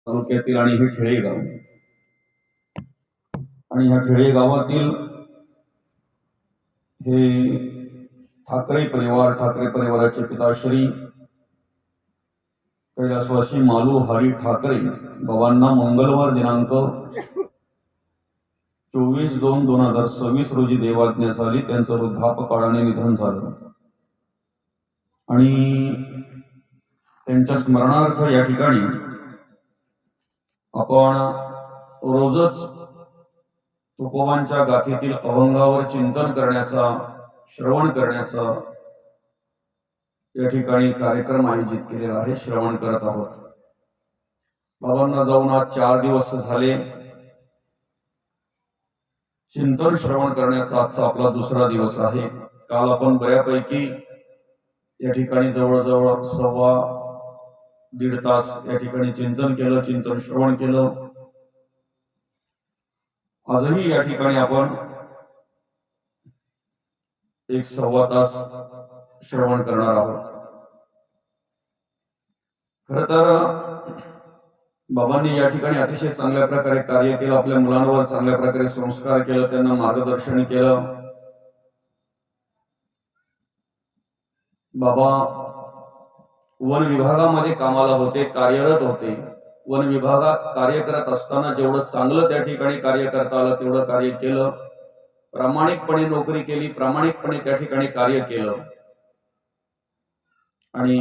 तालुक्यातील आणि हे खेडे गाव आणि ह्या खेडे गावातील हे ठाकरे परिवाराचे पिताश्री कैलासवासी मालू हरी ठाकरे बाबांना मंगळवार दिनांक 24/2/2026 रोजी देवाज्ञा झाली. त्यांचं वृद्धापकाळाने निधन झालं आणि त्यांच्या स्मरणार्थ या ठिकाणी आपण रोजच तुकोबांच्या गाथेतील अभंगावर चिंतन करण्याचा, श्रवण करण्याचा या ठिकाणी कार्यक्रम आयोजित केलेला आहे. श्रवण करत आहोत. बाबांना जाऊन आज 4 दिवस झाले. चिंतन श्रवण करण्याचा आजचा आपला दुसरा दिवस आहे. काल आपण बऱ्यापैकी या ठिकाणी जवळजवळ 1.25 तास या ठिकाणी चिंतन केलं, चिंतन श्रवण केलं. आजही या ठिकाणी आपण 1.25 तास श्रवण करणार आहोत. खर तर बाबांनी या ठिकाणी अतिशय चांगल्या प्रकारे कार्य केलं. आपल्या मुलांवर चांगल्या प्रकारे संस्कार केलं, त्यांना मार्गदर्शन केलं. बाबा वन विभागामध्ये कामाला होते, कार्यरत होते. वन विभागात कार्य करत असताना जेवढं चांगलं त्या ठिकाणी कार्य करता आलं तेवढं कार्य केलं. प्रामाणिकपणे नोकरी केली, प्रामाणिकपणे त्या ठिकाणी कार्य केलं आणि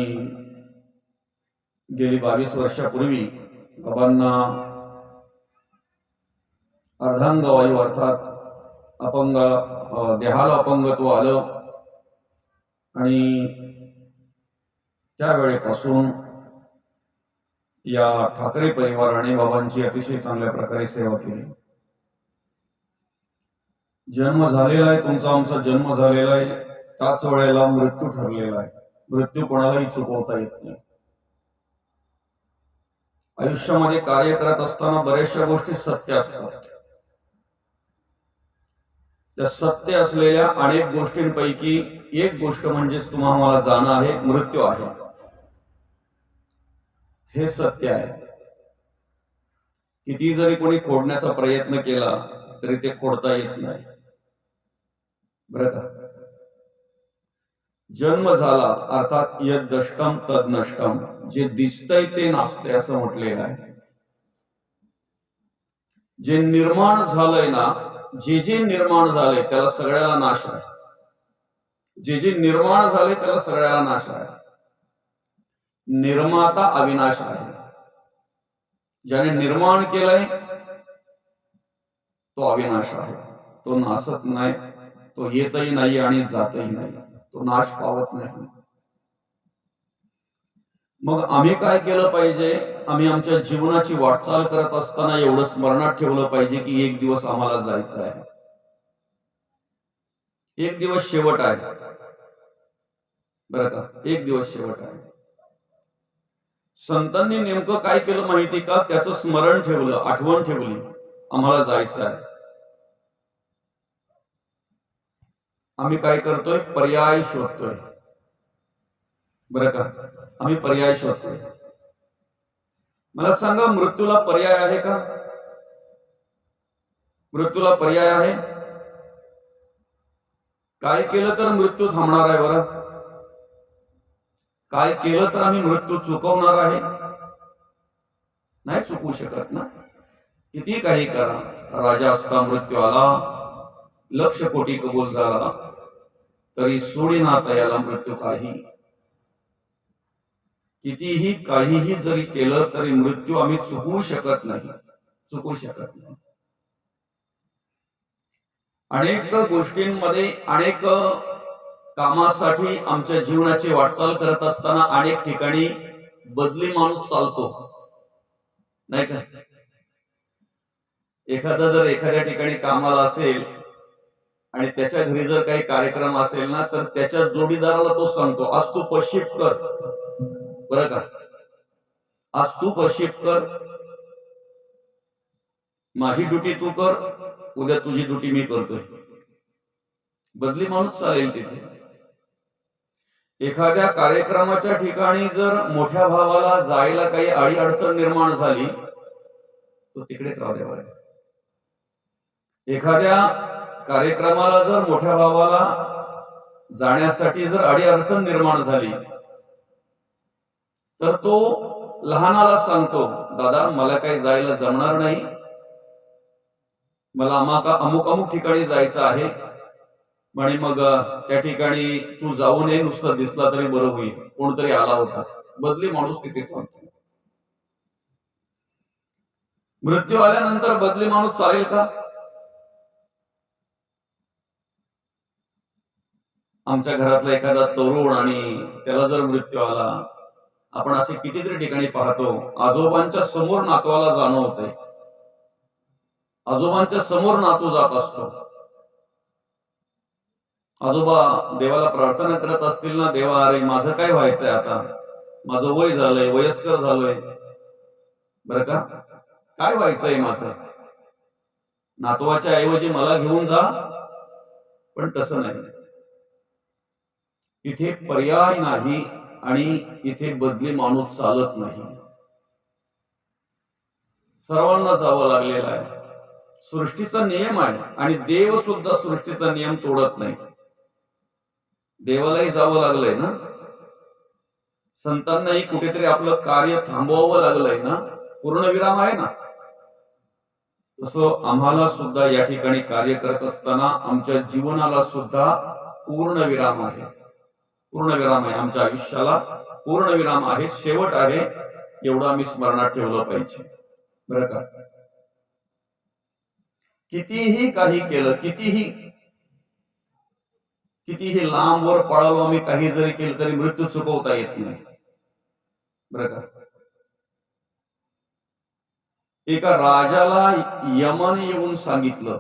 गेली 22 वर्षापूर्वी बाबांना अर्धांगवायू अर्थात अपंग देहाला अपंगत्व आलं आणि त्यावेळेपासून या ठाकरे परिवाराने बाबांची अतिशय चांगल्या प्रकारे सेवा केली. जन्म झालेला आहे तुमचा, आमचा जन्म झालेला आहे. त्याच वेळेला मृत्यू ठरलेला आहे. मृत्यू कोणालाही चुकवता येत नाही. आयुष्यामध्ये कार्य करत असताना बऱ्याचशा गोष्टी सत्य असतात. त्या सत्य असलेल्या अनेक गोष्टींपैकी एक गोष्ट म्हणजेच तुम्हाला जाणं आहे, मृत्यू आहे. हे सत्य आहे. किती जरी कोणी खोडण्याचा प्रयत्न केला तरी ते खोडता येत नाही, बरं का. जन्म झाला अर्थात यद दष्टम तद नष्टम, जे दिसतंय ते नासतंय असं म्हटलेलं आहे. जे निर्माण झालंय ना, जे निर्माण झालंय त्याला सगळ्याला नाश आहे. जे निर्माण झाले त्याला सगळ्याला नाश आहे. निर्माता अविनाश आहे. ज्याने निर्माण केलंय तो अविनाश आहे. तो नासत नाही, तो येतही नाही आणि जातही नाही, तो नाश पावत नाही. मग आम्ही काय केलं पाहिजे? आम्ही आमच्या जीवनाची वाटचाल करत असताना एवढं स्मरणात ठेवलं पाहिजे की एक दिवस आम्हाला जायचं आहे. एक दिवस शेवट आहे, बरं का. एक दिवस शेवट आहे. संतांनी नेमकं काय केलं माहिती का? त्याचं स्मरण ठेवलं, आठवण ठेवली. आम्हाला जायचं आहे. आम्ही काय करतोय? पर्याय शोधतोय, बरं का. आम्ही पर्याय शोधतोय. मला सांगा, मृत्यूला पर्याय आहे का? मृत्यूला पर्याय आहे? काय केलं तर मृत्यू थांबणार आहे? बरं, काय केलं तर आम्ही मृत्यू चुकवणार आहे? नाही चुकवू शकत ना. किती काही करा. राजा असता मृत्यू आला, 1,00,000 कोटी कबूल झाला, तरी सोडीना तयाला मृत्यू काही. कितीही काहीही जरी केलं तरी मृत्यू आम्ही चुकवू शकत नाही, चुकवू शकत नाही. अनेक गोष्टींमध्ये, अनेक कामासाठी आमच्या जीवनाची वाटचाल करत असताना अनेक ठिकाणी बदली माणूस चालतो, नाही का. एखादा जर एखाद्या ठिकाणी कामाला असेल आणि त्याच्या घरी जर काही कार्यक्रम असेल ना, तर त्याच्या जोडीदाराला तो सांगतो, आज तू पश्चिम कर, बरं का. आज तू पश्चिम कर, माझी ड्युटी तू कर, उद्या तुझी ड्युटी मी करतोय. बदली माणूस चालेल तिथे. एखाद्या कार्यक्रमाच्या ठिकाणी जर मोठ्या भावाला जायला काही अडीअडचण निर्माण झाली तो तिकडेच राहू द्या. एखाद्या कार्यक्रमाला जर मोठ्या भावाला जाण्यासाठी जर अडीअडचण निर्माण झाली तर तो लहानाला सांगतो, दादा मला काही जायला जमणार नाही, मला अमुक अमुक ठिकाणी जायचं आहे म्हणे, मग त्या ठिकाणी तू जाऊ नये, नुसतं दिसला तरी बरं होईल, कोणतरी आला होता. बदली माणूस तिथे सांगतो. मृत्यू आल्यानंतर बदली माणूस चालेल का? आमच्या घरातला एखादा तरुण आणि त्याला जर मृत्यू आला, आपण असे कितीतरी ठिकाणी पाहतो, आजोबांच्या समोर नातवाला जाणवतंय, आजोबांच्या समोर नातू जात असतो. आजोबा देवाला प्रार्थना करत असतील ना, देवा अरे माझं काय व्हायचंय, आता माझं वय झालंय, वयस्कर झालोय, बरं का, काय व्हायचंय माझं, नातवाच्या ऐवजी मला घेऊन जा. पण तसं नाही, इथे पर्याय नाही आणि इथे बदली माणूस चालत नाही. सर्वांना जावं लागलेलं आहे. सृष्टीचा नियम आहे आणि देव सुद्धा सृष्टीचा नियम तोडत नाही. देवालाही जावं लागलंय ना, संतांनाही कुठेतरी आपलं कार्य थांबवावं लागलंय ना, पूर्णविराम आहे ना. तसं आम्हाला सुद्धा या ठिकाणी कार्य करत असताना आमच्या जीवनाला सुद्धा पूर्णविराम आहे. पूर्णविराम आहे, आमच्या आयुष्याला पूर्णविराम आहे, शेवट आहे, एवढं आम्ही स्मरणात ठेवलं पाहिजे, बरं का. कितीही काही केलं, कितीही लांबवर पळालो आम्ही, काही जरी केलं तरी मृत्यू चुकवता येत नाही, बरं का. एका राजाला यमाने येऊन सांगितलं,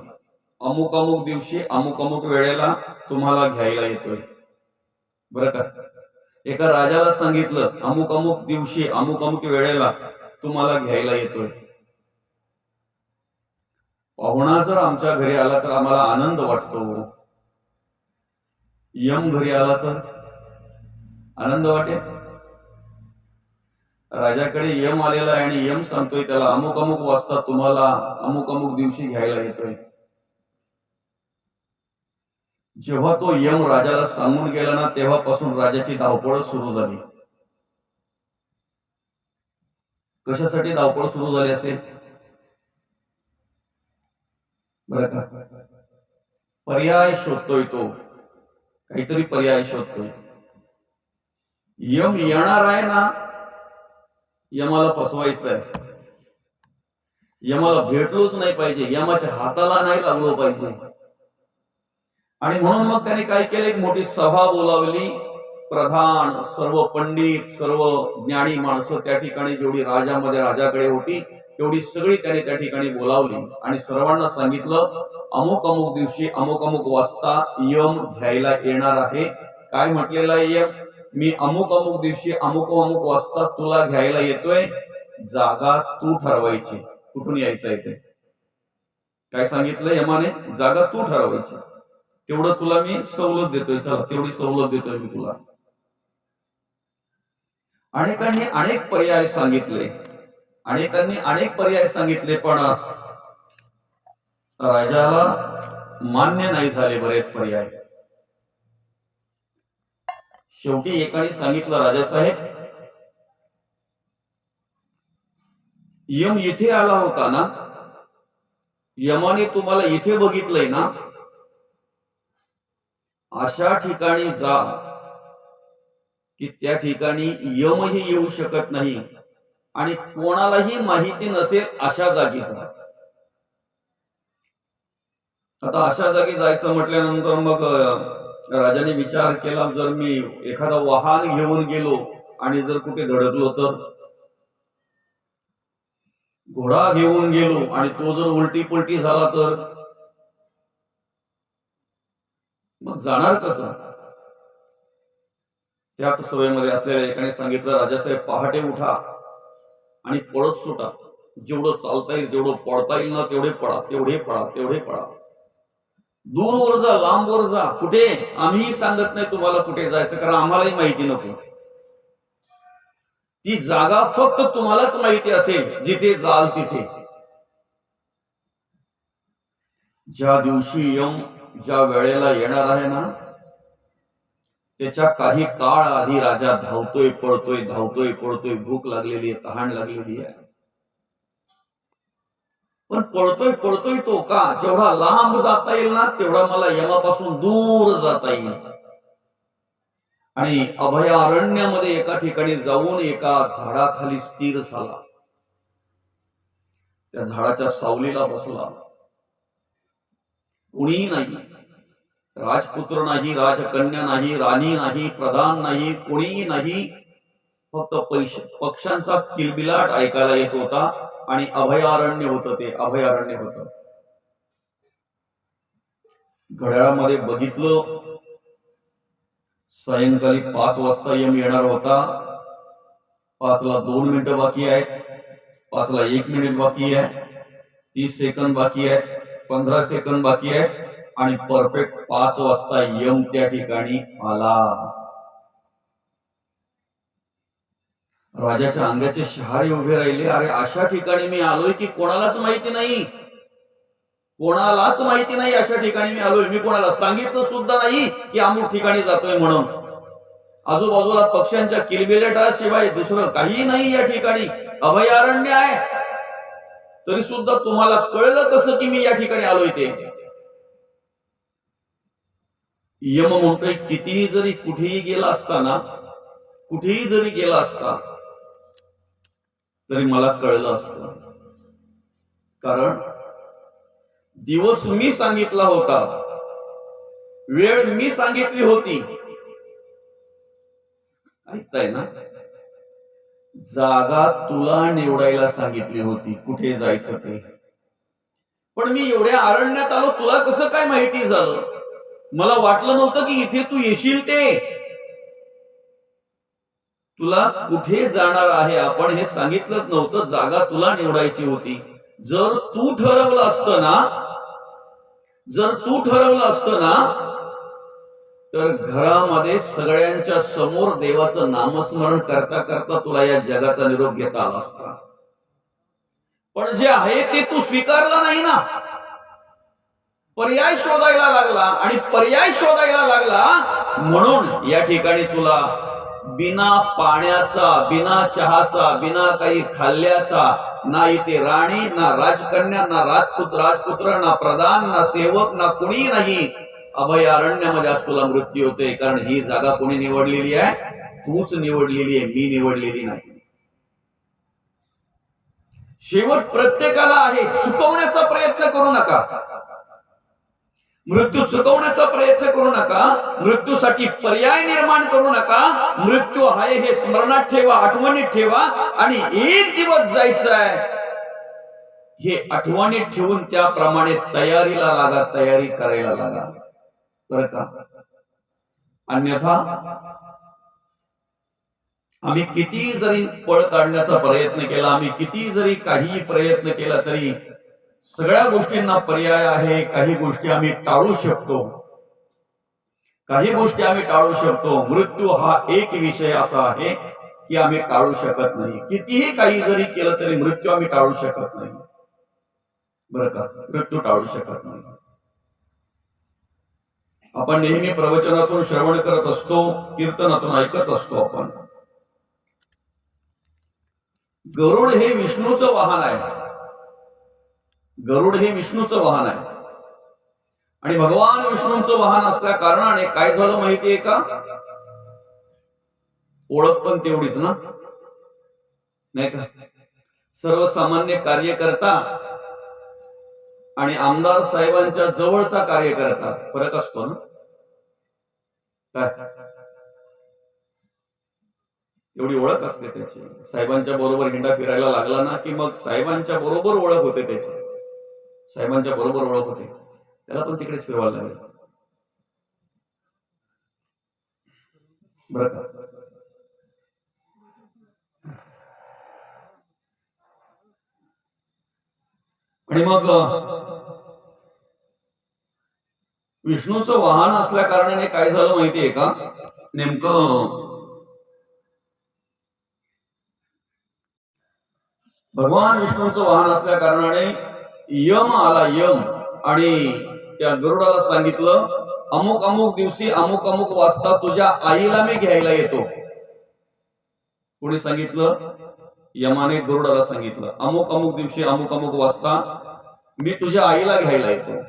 अमुक अमुक दिवशी अमुक अमुक वेळेला तुम्हाला घ्यायला येतोय, बरं का. एका राजाला सांगितलं, अमुक अमुक दिवशी अमुक अमुक वेळेला तुम्हाला घ्यायला येतोय. पाहुणा जर आमच्या घरी आला तर आम्हाला आनंद वाटतो, यम घरी आला तर आनंद वाटेल. राजाकडे यम आलेला आहे आणि यम सांगतोय त्याला अमुक अमुक वाजता तुम्हाला अमुक अमुक दिवशी घ्यायला येतोय. जेव्हा तो यम राजाला सांगून गेला ना, तेव्हापासून राजाची धावपळ सुरू झाली. कशासाठी धावपळ सुरू झाली असेल, बरं का. पर्याय शोधतोय तो, काहीतरी पर्याय शोधतोय. यम येणार आहे ना, यमाला फसवायचं आहे, यमाला भेटलोच नाही पाहिजे, यमाच्या हाताला नाही लागलो पाहिजे. आणि म्हणून मग त्याने काय केलं, एक मोठी सभा बोलावली. प्रधान, सर्व पंडित, सर्व ज्ञानी माणसं त्या ठिकाणी, जेवढी राजाकडे होती तेवढी सगळी त्याने त्या ठिकाणी बोलावली आणि सर्वांना सांगितलं, अमुक अमुक दिवशी अमुक अमुक वाजता यम घ्यायला येणार आहे. काय म्हटलेलं आहे यम, मी अमुक अमुक दिवशी अमुक अमुक वाजता तुला घ्यायला येतोय, जागा तू ठरवायची, कुठून यायचं आहे ते. काय सांगितलं यमाने, जागा तू ठरवायची, तेवढं तुला मी सवलत देतोय, चला तेवढी सवलत देतोय मी तुला. अनेकांनी अनेक पर्याय सांगितले, अनेकांनी अनेक पर्याय सांगितले, पण राजाला मान्य नाही झाले बरेच पर्याय. शेवटी एकाने सांगितलं, राजासाहेब, यम इथे आला होता ना, यमाने तुम्हाला इथे बघितलंय ना, अशा ठिकाणी जा की त्या ठिकाणी यमही येऊ शकत नाही आणि कोणालाही माहिती नसेल, अशा जागी जा. आता अशा जागी जायचं म्हटल्यानंतर मग राजाने विचार केला, जर मी एखादा वाहन घेऊन गेलो आणि जर कुठे धडकलो तर, घोडा घेऊन गेलो आणि तो जर उलटी पुलटी झाला तर, मग जाणार कसं. त्याच सवयीमध्ये असलेल्या एकाने सांगितलं, राजासाहेब, पहाटे उठा आणि पळत सुटा, जेवढं चालता येईल, जेवढं पळता येईल ना तेवढे पळा, तेवढे पळा. दूरवर जा, लांबवर जा, कुठे आम्हीही सांगत नाही तुम्हाला कुठे जायचं, कारण आम्हालाही माहिती नको. ती जागा फक्त तुम्हालाच माहिती असेल, जिथे जाल तिथे. ज्या दिवशी यम ज्या वेळेला येणार आहे ना, त्याच्या काही काळ आधी राजा धावतोय पळतोय, धावतोय पळतोय, भूक लागलेली आहे, तहान लागलेली आहे. पण पळतोय पळतोय तो का? जेवढा लांब जाता येईल ना तेवढा मला यमापासून दूर जाता येईल. आणि अभयारण्यामध्ये एका ठिकाणी जाऊन एका झाडाखाली स्थिर झाला. त्या झाडाच्या सावलीला बसला. कुणीही नाही, राजपुत्र नाही, राजकन्या नाही, राणी नाही, प्रधान नाही, कोणीही नाही. फक्त पक्ष्यांचा किलबिलाट ऐकायला येत होता आणि अभयारण्य होतं, ते अभयारण्य होतं. घड्याळामध्ये बघितलं, सायंकाळी 5 वाजता यम येणार होता. 5ला 2 मिनिटं बाकी आहेत, 5ला 1 मिनिट बाकी आहे, 30 सेकंद बाकी आहेत, 15 सेकंद बाकी आहेत आणि परफेक्ट 5 वाजता यम त्या ठिकाणी आला. राजाच्या अंगाचे शहारे उभे राहिले. अरे अशा ठिकाणी मी आलोय की कोणालाच माहिती नाही, कोणालाच माहिती नाही अशा ठिकाणी मी आलोय. मी कोणाला सांगितलं सुद्धा नाही की अमुक ठिकाणी जातोय म्हणून. आजूबाजूला पक्ष्यांच्या किलबिलाटाशिवाय दुसरं काही नाही या ठिकाणी. अभयारण्य आहे, तरी सुद्धा तुम्हाला कळलं कसं की मी या ठिकाणी आलोय ते? यम म्हणतोय, कितीही जरी कुठेही गेला असता ना, कुठेही जरी गेला असता तरी मला कळलं असतं. कारण दिवस मी सांगितला होता, वेळ मी सांगितली होती. ऐकताय ना? जागा तुला निवडायला सांगितली होती कुठे जायचं ते. पण मी एवढ्या अरण्यात आलो, तुला कसं काय माहिती झालं? मला वाटलं नव्हतं की इथे तू येशील ते. तुला कुठे जाणार आहे आपण हे सांगितलंच नव्हतं, जागा तुला निवडायची होती. जर तू ठरवलं असतं ना, जर तू ठरवलं असतं ना, तर घरामध्ये सगळ्यांच्या समोर देवाचं नामस्मरण करता करता तुला या जगाचा निरोप घेता आला असता. पण जे आहे ते तू स्वीकारला नाही ना, पर्याय शोधायला लागला. आणि पर्याय शोधायला लागला म्हणून या ठिकाणी तुला बिना पाण्याचा, बिना चहाचा, बिना काही खाल्ल्याचा, ना इथे राणी, ना राजकन्या, ना राजपुत्र, ना प्रधान, ना सेवक, ना कोणी नाही. अभयारण्यामध्ये आज तुला मृत्यू होते. कारण ही जागा कोणी निवडलेली आहे? तूच निवडलेली आहे, मी निवडलेली नाही. शेवट प्रत्येकाला आहे. चुकवण्याचा प्रयत्न करू नका, मृत्यू चुकवण्याचा प्रयत्न करू नका, मृत्यूसाठी पर्याय निर्माण करू नका. मृत्यू आहे हे स्मरणात ठेवा, आठवणीत ठेवा. आणि एक दिवस जायचं आहे हे आठवणीत ठेवून त्याप्रमाणे तयारीला लागा, तयारी करायला लागा, बरं का? अन्यथा आम्ही किती जरी पळ काढण्याचा प्रयत्न केला, आम्ही किती जरी काही प्रयत्न केला, तरी सगळ्या गोष्टींना पर्याय आहे. काही गोष्टी आम्ही टाळू शकतो, काही गोष्टी आम्ही टाळू शकतो. मृत्यू हा एक विषय असा आहे की आम्ही टाळू शकत नाही. कितीही काही जरी केलं तरी मृत्यू आम्ही टाळू शकत नाही, बरं का? मृत्यू टाळू शकत नाही. आपण नेहमी प्रवचनातून श्रवण करत असतो, कीर्तनातून ऐकत असतो आपण. गरुड हे विष्णूचं वाहन आहे, गरुड हे विष्णूचं वाहन आहे. आणि भगवान विष्णूंचं वाहन असल्या कारणाने काय झालं माहितीये का? ओळख पण तेवढीच ना, नाही का? सर्वसामान्य कार्यकर्ता आणि आमदार साहेबांच्या जवळचा कार्यकर्ता, फरक असतो ना? काय एवढी ओळख असते त्याची. साहेबांच्या बरोबर हिंडा फिरायला लागला ना की मग साहेबांच्या बरोबर ओळख होते त्याची, साहेबांच्या बरोबर ओळख होते. त्याला पण तिकडेच फिरवायला लागेल, बरं का? आणि मग विष्णूचं वाहन असल्या कारणाने काय झालं माहितीये का? नेमकं भगवान विष्णूंचं वाहन असल्या कारणाने यम आला, यम. आणि त्या गरुडाला सांगितलं, अमुक अमुक दिवशी अमुक अमुक वाजता तुझ्या आईला मी घ्यायला येतो. कोणी सांगितलं? यमाने गरुडाला सांगितलं, अमुक अमुक दिवशी अमुक अमुक वाजता मी तुझ्या आईला घ्यायला येतो.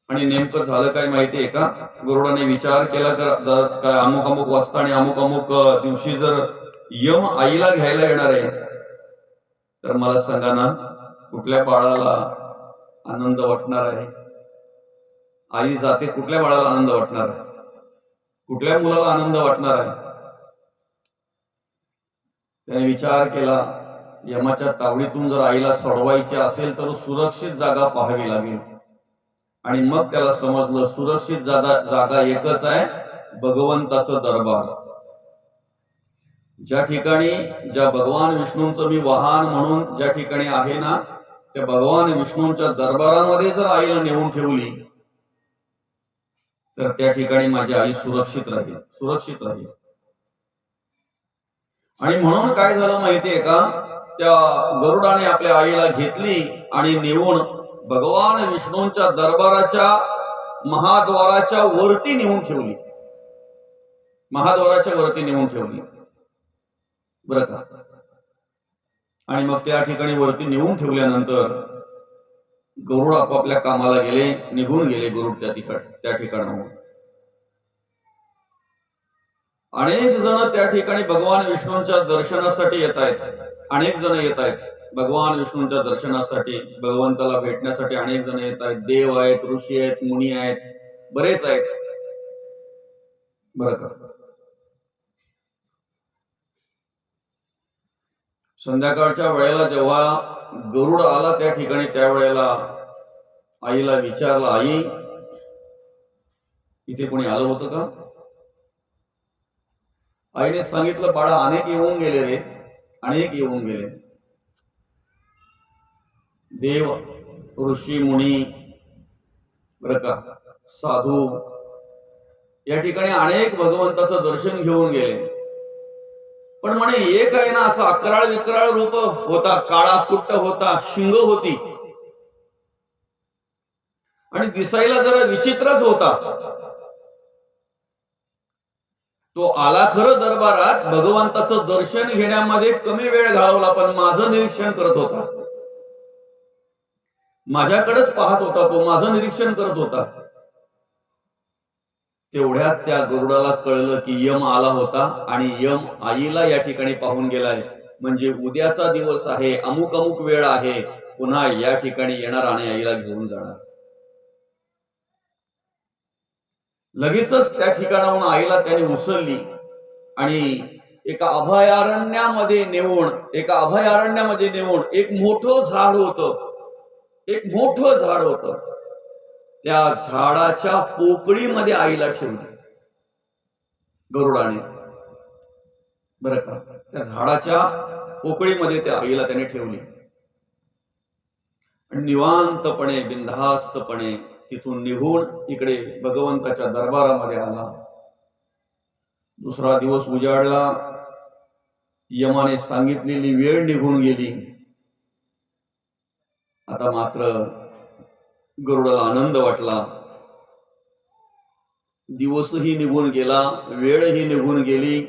आणि नेमकं झालं काय माहितीये का? गरुडाने विचार केला जर काय अमुक अमुक वाजता आणि अमुक अमुक दिवशी जर यम आईला घ्यायला येणार आहे, तर मला सांगा ना, कुठल्या बाळाला आनंद वाटणार आहे? आई जाते, कुठल्या बाळाला आनंद वाटणार आहे? कुठल्या मुलाला आनंद वाटणार आहे? त्याने विचार केला, यमाच्या तावडीतून जर आईला सोडवायची असेल तर सुरक्षित जागा पाहावी लागेल. आणि मग त्याला समजलं, सुरक्षित जागा एकच आहे, भगवंताचं दरबार. ज्या ठिकाणी ज्या भगवान विष्णूंचं मी वाहन म्हणून ज्या ठिकाणी आहे ना, त्या भगवान विष्णूंच्या दरबारामध्ये जर आईला नेऊन ठेवली तर त्या ठिकाणी माझी आई सुरक्षित राहील, सुरक्षित राहील. आणि म्हणून काय झालं माहितीये का? त्या गरुडाने आपल्या आईला घेतली आणि नेऊन भगवान विष्णूंच्या दरबाराच्या महाद्वाराच्या वरती नेऊन ठेवली. महाद्वाराच्या वरती नेऊन ठेवली, बरं का? आणि मग त्या ठिकाणी वरती नेऊन ठेवल्यानंतर गरुड आपापल्या कामाला गेले, निघून गेले गरुड त्या ठिकाणाहून. अनेक जण त्या ठिकाणी भगवान विष्णूंच्या दर्शनासाठी येत आहेत. अनेक जण येत आहेत भगवान विष्णूंच्या दर्शनासाठी, भगवंताला भेटण्यासाठी अनेक जण येत आहेत. देव आहेत, ऋषी आहेत, मुनी आहेत, बरेच आहेत, बरं का? संध्याकाळच्या वेळेला जेव्हा गरुड आला त्या ठिकाणी, त्यावेळेला आईला विचारलं, आई इथे कोणी आलं होतं का? आईने सांगितलं, बाळा अनेक येऊन गेले रे, अनेक येऊन गेले. देव, ऋषी, मुनी, बरं का, साधू या ठिकाणी अनेक भगवंताचं दर्शन घेऊन गेले. पण म्हणे एक आहे ना, असं अकराळ विकराळ रूप होता, काळा कुट्ट होता, शिंग होती आणि दिसायला जरा विचित्रच होता. तो आला खरं दरबारात, भगवंताचं दर्शन घेण्यामध्ये कमी वेळ घालवला, पण माझं निरीक्षण करत होता, माझ्याकडेच पाहत होता, तो माझं निरीक्षण करत होता. तेवढ्यात त्या गरुडाला कळलं की यम आला होता आणि यम आईला या ठिकाणी पाहून गेलाय. म्हणजे उद्याचा दिवस आहे, अमुक अमुक वेळ आहे, पुन्हा या ठिकाणी येणार आणि आईला घेऊन जाणार. लगेचच त्या ठिकाणाहून आईला त्याने उचलली आणि एका अभयारण्यामध्ये नेऊन एक मोठं झाड होतं, एक मोठं झाड होतं. त्या झाडाच्या पोकळीमध्ये आईला ठेवली गरुडाने, बरं का? त्या झाडाच्या पोकळीमध्ये त्या आईला त्याने ठेवली आणि निवांतपणे, बिनधास्तपणे तिथून निघून इकडे भगवंताच्या दरबारामध्ये आला. दुसरा दिवस उजाडला, यमाने सांगितलेली वेळ निघून गेली. आता मात्र गरुडाला आनंद वाटला. दिवसही निघून गेला, वेळही निघून गेली.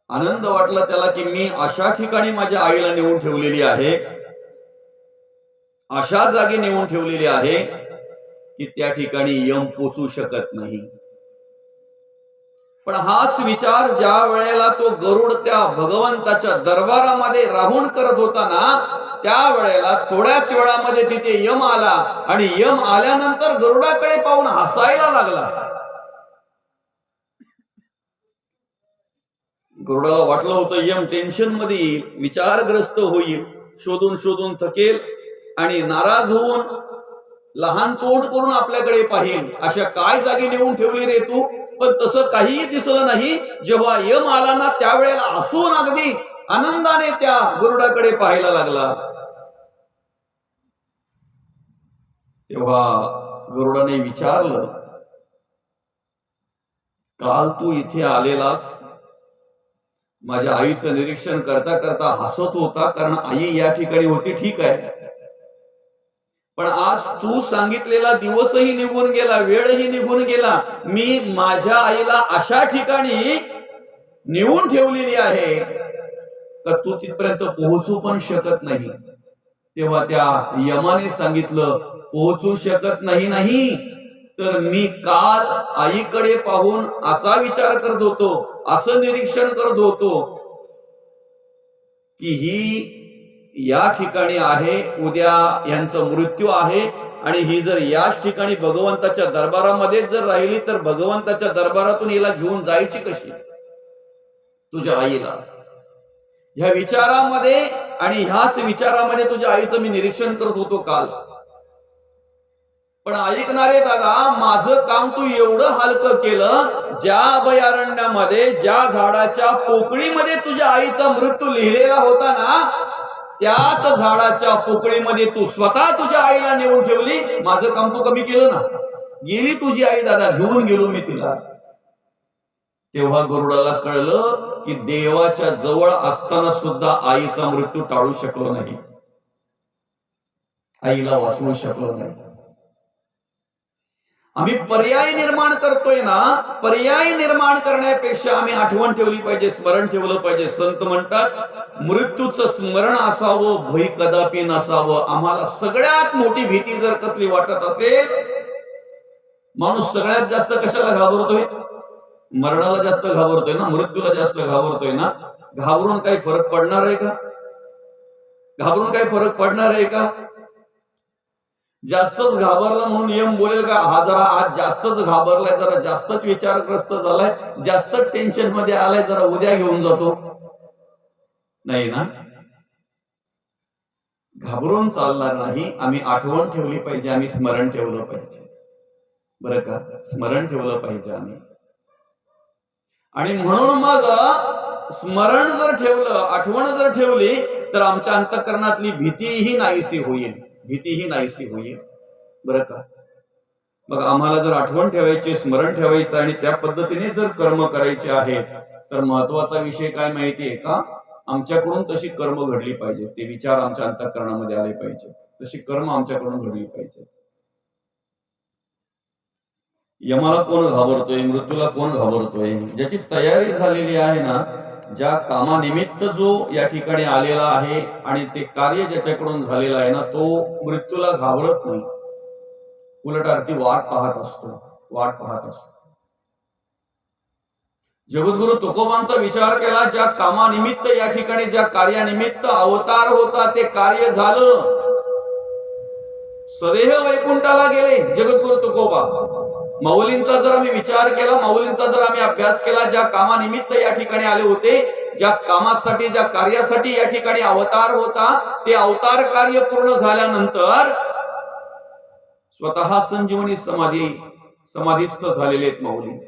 आनंद वाटला त्याला की मी अशा ठिकाणी माझ्या आईला नेऊन ठेवलेली आहे, अशा जागी नेऊन ठेवलेली आहे की त्या ठिकाणी यम पोचू शकत नाही. पण हाच विचार ज्या वेळेला तो गरुड त्या भगवंताच्या दरबारामध्ये राहून करत होता ना, त्यावेळेला थोड्याच वेळामध्ये तिथे यम आला आणि यम आल्यानंतर गरुडाकडे पाहून हसायला लागला. गरुडाला वाटलं होतं यम टेन्शन मध्ये येईल, विचारग्रस्त होईल, शोधून शोधून थकेल आणि नाराज होऊन लहान तोंड करून आपल्याकडे पाहिल. अशा काय जागी नेऊन ठेवली रे तू? पण तसं काहीही दिसलं नाही. जेव्हा यम आला ना, त्यावेळेला हसून अगदी आनंदाने त्या गरुडाकडे पाहायला लागला. तेव्हा गरुडाने विचारलं, काल तू इथे आलेलास, माझ्या आईचं निरीक्षण करता करता हसत होता, कारण आई या ठिकाणी होती, ठीक आहे, पण आज तू सांगितलेला दिवसही निघून गेला, वेळही निघून गेला. मी माझ्या आईला अशा ठिकाणी नेऊन ठेवलेली आहे तर तू तिथपर्यंत पोहोचू पण शकत नाही. तेव्हा त्या यमाने सांगितलं, पोहोचू शकत नाही तर मी काल आईकडे पाहून असा विचार करत होतो, असं निरीक्षण करत होतो की ही या ठिकाणी आहे, उद्या यांचा मृत्यू आहे, आणि ही जर याच ठिकाणी भगवंताच्या दरबारामध्ये जर राहिली तर भगवंताच्या दरबारातून हिला घेऊन जायची कशी तुझ्या आईला. ह्या विचारामध्ये आणि ह्याच विचारामध्ये तुझ्या आईचं मी निरीक्षण करत होतो काल. पण ऐकणारे दादा, माझं काम तू एवढं हलकं केलं, ज्या अभयारण्यामध्ये ज्या झाडाच्या पोकळीमध्ये तुझ्या आईचा मृत्यू लिहिलेला होता ना, त्याच झाडाच्या पोकळीमध्ये तू स्वतः तुझ्या आईला नेऊन ठेवली. माझं काम तू कमी केलं ना. गेली तुझी आई दादा, घेऊन गेलो मी तिला. तेव्हा गरुडाला कळलं की देवाच्या जवळ असताना सुद्धा आईचा मृत्यू टाळू शकलो नाही, आईला वाचवू शकलो नाही. आम्ही पर्याय निर्माण करतोय ना, पर्याय निर्माण करण्यापेक्षा आम्ही आठवण ठेवली पाहिजे, स्मरण ठेवलं पाहिजे. संत म्हणतात, मृत्यूचं स्मरण असावं, भय कदापि नसावं. आम्हाला सगळ्यात मोठी भीती जर कसली वाटत असेल, माणूस सगळ्यात जास्त कशाला घाबरतोय? मरणाला जास्त घाबरतोय ना, मृत्यूला जास्त घाबरतोय ना. घाबरून काही फरक पडणार आहे का? घाबरून काही फरक पडणार आहे का? जास्तच घाबरला म्हणून यम बोलेल का, हा जरा आज जास्तच घाबरलाय, जरा जास्तच विचारग्रस्त झालाय, जास्तच टेन्शन मध्ये आलाय, जरा उद्या घेऊन जातो? नाही ना. घाबरून चालणार नाही. आम्ही आठवण ठेवली पाहिजे, आम्ही स्मरण ठेवलं पाहिजे, बरं का? स्मरण ठेवलं पाहिजे आम्ही. आणि म्हणून मग स्मरण जर ठेवलं, आठवण जर ठेवली तर आमच्या अंतःकरणातली भीतीही नाहीशी होईल, भीतीही नाहीशी होईल, बरं का? मग आम्हाला जर आठवण ठेवायची, स्मरण ठेवायचं आणि त्या पद्धतीने जर कर्म करायचे आहेत, तर महत्वाचा विषय काय माहितीये का? आमच्याकडून तशी कर्म घडली पाहिजे, ते विचार आमच्या अंतःकरणामध्ये आले पाहिजे, तशी कर्म आमच्याकडून घडली पाहिजे. यमाला कोण घाबरतोय? मृत्यूला कोण घाबरतोय? ज्याची तयारी झालेली आहे ना, ज्या कामानिमित्त जो या ठिकाणी आलेला आहे आणि ते कार्य ज्याच्याकडून झालेलं आहे ना, तो मृत्यूला घाबरत नाही, उलट अर्थी वाट पाहत असतो, वाट पाहत असतो. जगद्गुरु तुकोबांचा विचार केला, ज्या कामानिमित्त या ठिकाणी, ज्या कार्यानिमित्त अवतार होता, ते कार्य झालं, सदेह वैकुंठाला गेले जगद्गुरु तुकोबा. माऊलींचा जर आम्ही विचार केला, माऊलींचा जर आम्ही अभ्यास केला, ज्या कामानिमित्त या ठिकाणी आले होते, ज्या कामासाठी, ज्या कार्यासाठी या ठिकाणी अवतार होता, ते अवतार कार्य पूर्ण झाल्यानंतर स्वतः संजीवनी समाधीस्थ झालेले आहेत माऊली.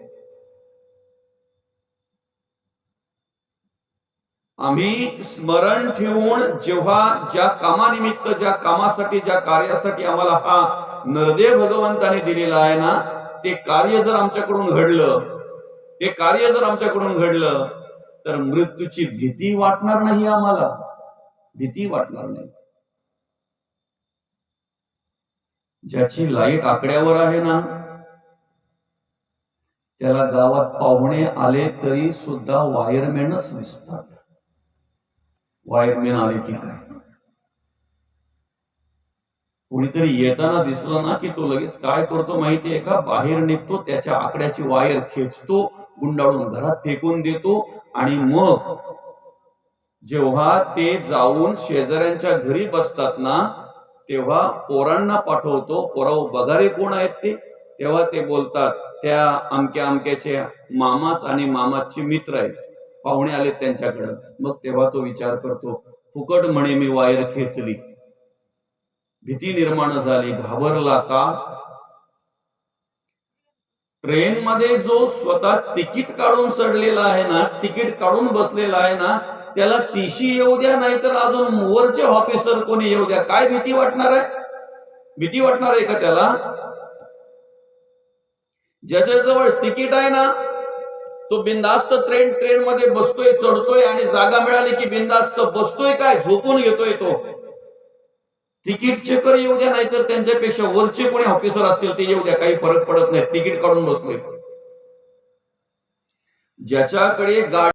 आम्ही स्मरण ठेवून जेव्हा ज्या कामानिमित्त, ज्या कामासाठी, ज्या कार्यासाठी आम्हाला हा नरदेव भगवंताने दिलेला आहे ना, ते कार्य जर आमच्याकडून घडलं, ते कार्य जर आमच्याकडून घडलं, तर मृत्यूची भीती वाटणार नाही आम्हाला, भीती वाटणार नाही. ज्याची लाईट आकड्यावर आहे ना, त्याला गावात पाहुणे आले तरी सुद्धा वायरमॅनच दिसतात. वायरमॅन आले की काय, कोणीतरी येताना दिसला ना की तो लगेच काय करतो माहितीये का? बाहेर निघतो, त्याच्या आकड्याची वायर खेचतो, गुंडाळून घरात फेकून देतो, आणि मग जेव्हा ते जाऊन शेजाऱ्यांच्या घरी बसतात ना, तेव्हा पोरांना पाठवतो, पोराव बघा रे कोण आहेत ते. तेव्हा ते बोलतात, त्या अमक्या अमक्याचे मामास आणि मामाचे मित्र आहेत, पाहुणे आलेत त्यांच्याकडे. मग तेव्हा तो विचार करतो, फुकट म्हणे मी वायर खेचली, भीती निर्माण झाली, घाबरला का? ट्रेन मध्ये जो स्वतः तिकीट काढून चढलेला आहे ना, तिकीट काढून बसलेला आहे ना, त्याला टीसी येऊ द्या, नाहीतर अजून वरचे ऑफिसर कोणी येऊ द्या, काय भीती वाटणार आहे? भीती वाटणार आहे का त्याला? ज्याच्याजवळ तिकीट आहे ना, तो बिंदास्त ट्रेन मध्ये बसतोय, चढतोय, आणि जागा मिळाली की बिंदास्त बसतोय, काय झोपून घेतोय तो. तिकीट चेकर येऊ द्या, नाहीतर त्यांच्यापेक्षा वरचे कोणी ऑफिसर असतील ते येऊ द्या, काही फरक पडत नाही, तिकीट काढून बसलोय. ज्याच्याकडे गाडी